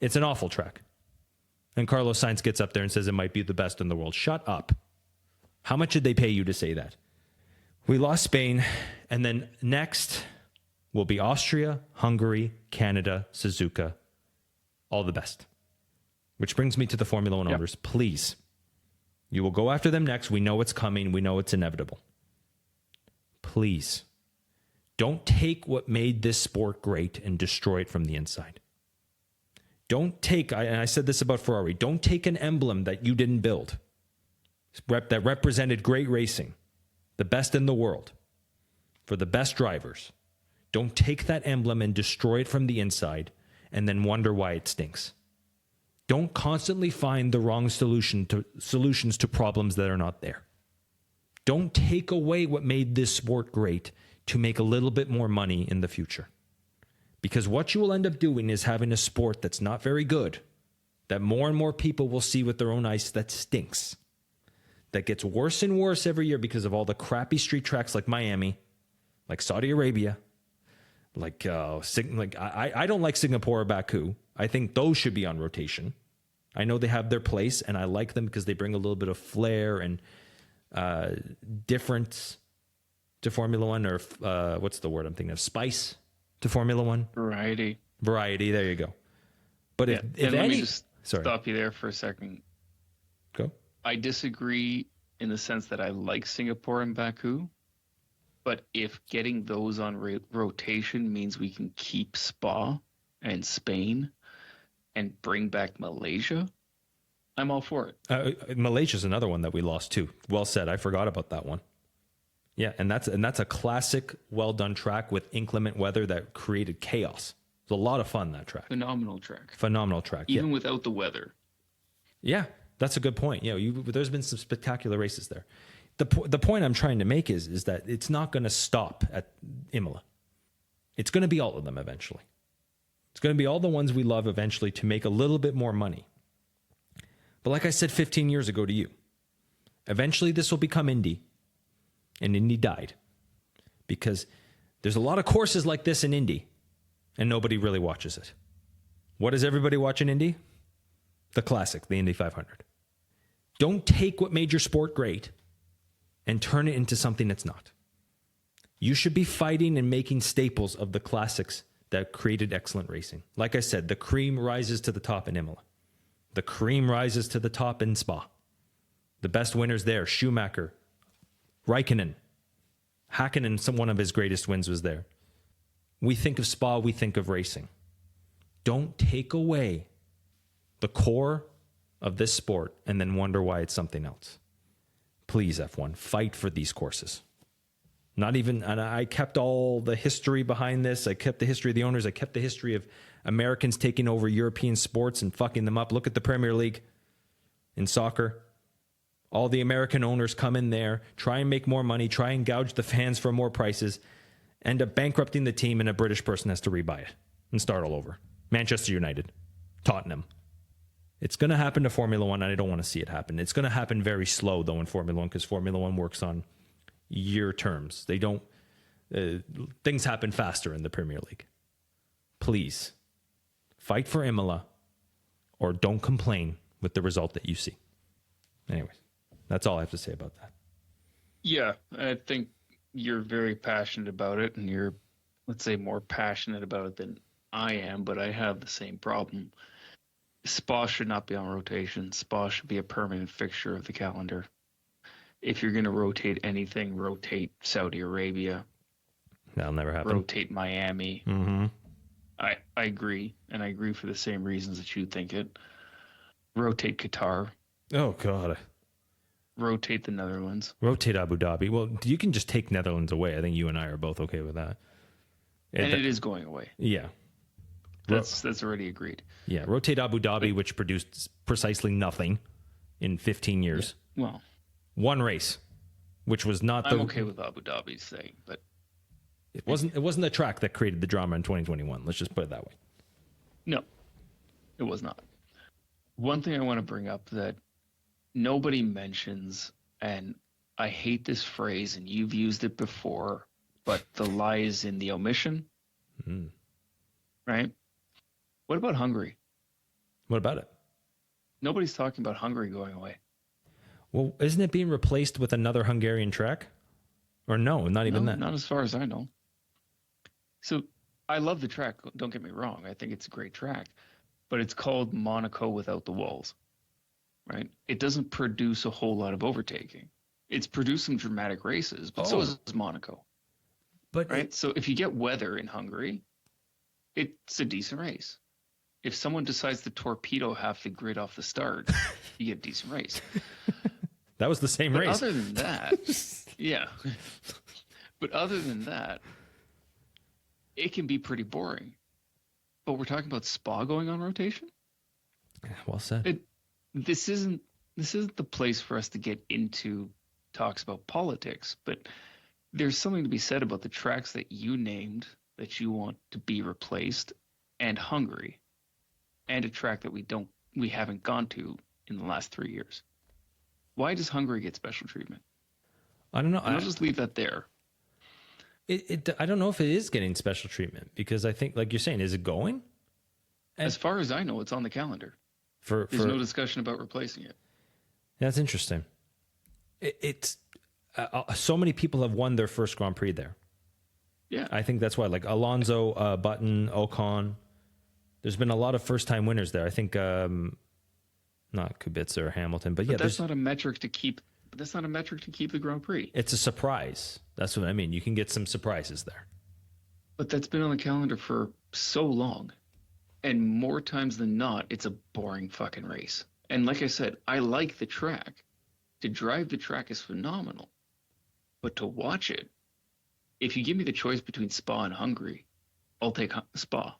It's an awful track. And Carlos Sainz gets up there and says it might be the best in the world. Shut up. How much did they pay you to say that? We lost Spain. And then next will be Austria, Hungary, Canada, Suzuka. All the best. Which brings me to the Formula One owners. Please, you will go after them next. We know it's coming. We know it's inevitable. Please, don't take what made this sport great and destroy it from the inside. Don't take, and I said this about Ferrari, don't take an emblem that you didn't build, that represented great racing, the best in the world, for the best drivers. Don't take that emblem and destroy it from the inside and then wonder why it stinks. Don't constantly find the wrong solutions to problems that are not there. Don't take away what made this sport great to make a little bit more money in the future. Because what you will end up doing is having a sport that's not very good, that more and more people will see with their own eyes, that stinks, that gets worse and worse every year because of all the crappy street tracks like Miami, like Saudi Arabia, I don't like Singapore or Baku. I think those should be on rotation. I know they have their place, and I like them because they bring a little bit of flair and difference to Formula One, or what's the word I'm thinking of? Spice to Formula One. Variety. There you go. But if let me just stop you there for a second. Go. I disagree in the sense that I like Singapore and Baku. But if getting those on rotation means we can keep Spa and Spain and bring back Malaysia, I'm all for it. Malaysia's another one that we lost too. Well said. I forgot about that one. Yeah, and that's a classic, well done track with inclement weather that created chaos. It was a lot of fun, that track. Phenomenal track. Even without the weather. Yeah, that's a good point. There's been some spectacular races there. The point I'm trying to make is that it's not going to stop at Imola. It's going to be all of them eventually. It's going to be all the ones we love eventually to make a little bit more money. But like I said 15 years ago to you, eventually this will become Indy. And Indy died. Because there's a lot of courses like this in Indy, and nobody really watches it. What does everybody watch in Indy? The classic, the Indy 500. Don't take what made your sport great and turn it into something that's not. You should be fighting and making staples of the classics that created excellent racing. Like I said, the cream rises to the top in Imola. The cream rises to the top in Spa. The best winners there, Schumacher, Raikkonen, Hakkinen, one of his greatest wins was there. We think of Spa, we think of racing. Don't take away the core of this sport and then wonder why it's something else. Please, F1, fight for these courses. Not even, and I kept all the history behind this. I kept the history of the owners. I kept the history of Americans taking over European sports and fucking them up. Look at the Premier League in soccer. All the American owners come in there, try and make more money, try and gouge the fans for more prices, end up bankrupting the team, and a British person has to rebuy it and start all over. Manchester United, Tottenham. It's going to happen to Formula One, and I don't want to see it happen. It's going to happen very slow, though, in Formula One, because Formula One works on year terms. They don't, things happen faster in the Premier League. Please fight for Imola or don't complain with the result that you see. Anyways, that's all I have to say about that. Yeah, I think you're very passionate about it, and you're, let's say, more passionate about it than I am, but I have the same problem. Spa should not be on rotation. Spa should be a permanent fixture of the calendar. If you're going to rotate anything, rotate Saudi Arabia. That'll never happen. Rotate Miami. Mm-hmm. I agree, and I agree for the same reasons that you think it. Rotate Qatar. Oh, God. Rotate the Netherlands. Rotate Abu Dhabi. Well, you can just take Netherlands away. I think you and I are both okay with that. And it is going away. Yeah. That's already agreed. Yeah, rotate Abu Dhabi, which produced precisely nothing in 15 years. Yeah. Well, one race, which was not I'm okay with Abu Dhabi's thing, but it wasn't the track that created the drama in 2021. Let's just put it that way. No, it was not. One thing I want to bring up that nobody mentions, and I hate this phrase, and you've used it before, but the lie is in the omission. Mm. Right? What about Hungary? What about it? Nobody's talking about Hungary going away. Well, isn't it being replaced with another Hungarian track? Or no, not even that. Not as far as I know. So I love the track. Don't get me wrong. I think it's a great track. But it's called Monaco without the walls. Right? It doesn't produce a whole lot of overtaking. It's produced some dramatic races, but so is Monaco. But right? So if you get weather in Hungary, it's a decent race. If someone decides to torpedo half the grid off the start, you get a decent race. That was the same but race. Other than that, yeah. But other than that, it can be pretty boring. But we're talking about Spa going on rotation? Well said. This isn't the place for us to get into talks about politics, but there's something to be said about the tracks that you named that you want to be replaced, and Hungary, and a track that we haven't gone to in the last 3 years. Why does Hungary get special treatment? I don't know. I'll just leave that there. I don't know if it is getting special treatment, because I think, like you're saying, is it going? As far as I know, it's on the calendar. There's no discussion about replacing it. That's interesting. It's so many people have won their first Grand Prix there. Yeah. I think that's why, like Alonso, Button, Ocon. There's been a lot of first-time winners there. I think not Kubica or Hamilton, but yeah, that's not a metric to keep. That's not a metric to keep the Grand Prix. It's a surprise. That's what I mean. You can get some surprises there. But that's been on the calendar for so long, and more times than not, it's a boring fucking race. And like I said, I like the track. To drive the track is phenomenal, but to watch it, if you give me the choice between Spa and Hungary, I'll take Spa.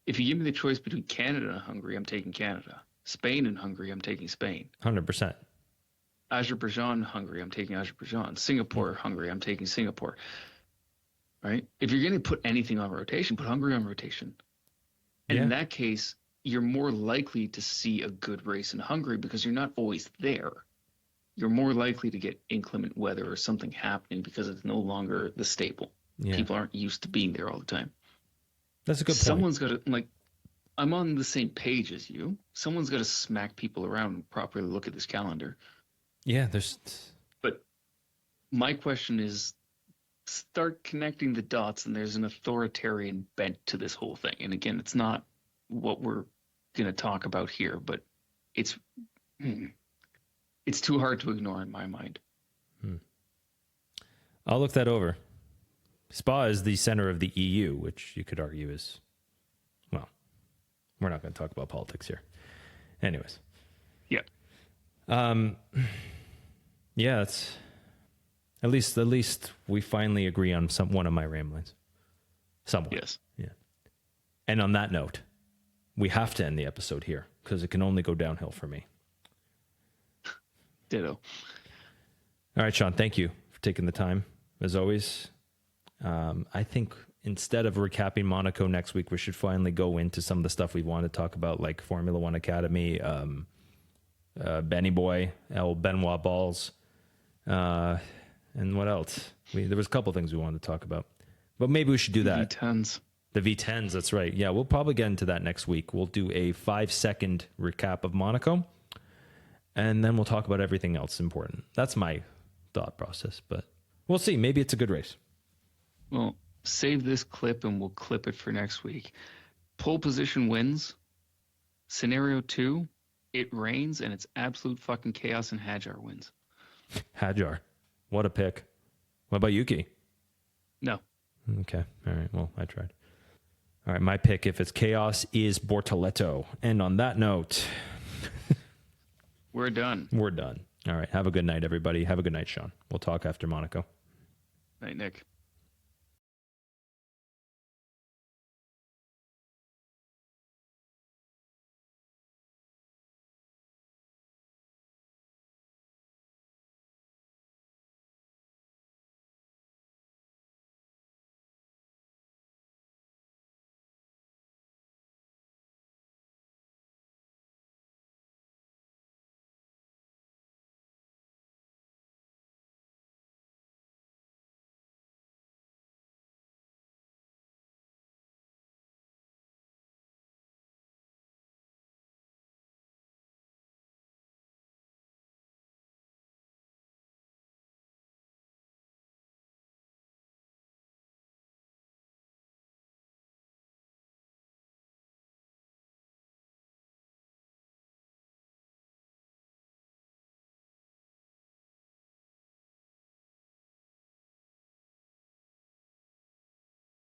If you give me the choice between Canada and Hungary, I'm taking Canada. Spain and Hungary, I'm taking Spain. 100%. Azerbaijan, Hungary, I'm taking Azerbaijan. Singapore, Hungary, I'm taking Singapore. Right? If you're going to put anything on rotation, put Hungary on rotation. And in that case, you're more likely to see a good race in Hungary because you're not always there. You're more likely to get inclement weather or something happening because it's no longer the staple. Yeah. People aren't used to being there all the time. That's a good point. Someone's got to, like, I'm on the same page as you. Someone's got to smack people around and properly look at this calendar. Yeah, But my question is, start connecting the dots, and there's an authoritarian bent to this whole thing. And again, it's not what we're going to talk about here, but it's too hard to ignore in my mind. I'll look that over. Spa is the center of the EU, which you could argue is, well, we're not going to talk about politics here. Anyways. Yeah. Yeah, At least we finally agree on one of my ramblings. Somewhat. Yes. Yeah. And on that note, we have to end the episode here because it can only go downhill for me. Ditto. All right, Sean, thank you for taking the time, as always. I think instead of recapping Monaco next week, we should finally go into some of the stuff we want to talk about, like Formula One Academy, Benny Boy, El Benoit Balls, and what else? There was a couple things we wanted to talk about. But maybe we should do that. V10s. The V10s, that's right. Yeah, we'll probably get into that next week. We'll do a 5-second recap of Monaco, and then we'll talk about everything else important. That's my thought process, but we'll see. Maybe it's a good race. Well, save this clip and we'll clip it for next week. Pole position wins. Scenario 2, it rains and it's absolute fucking chaos and Hajar wins. Hajar. What a pick. What about Yuki? No. Okay. All right. Well, I tried. All right. My pick, if it's chaos, is Bortoletto. And on that note, we're done. We're done. All right. Have a good night, everybody. Have a good night, Sean. We'll talk after Monaco. Night, Nick.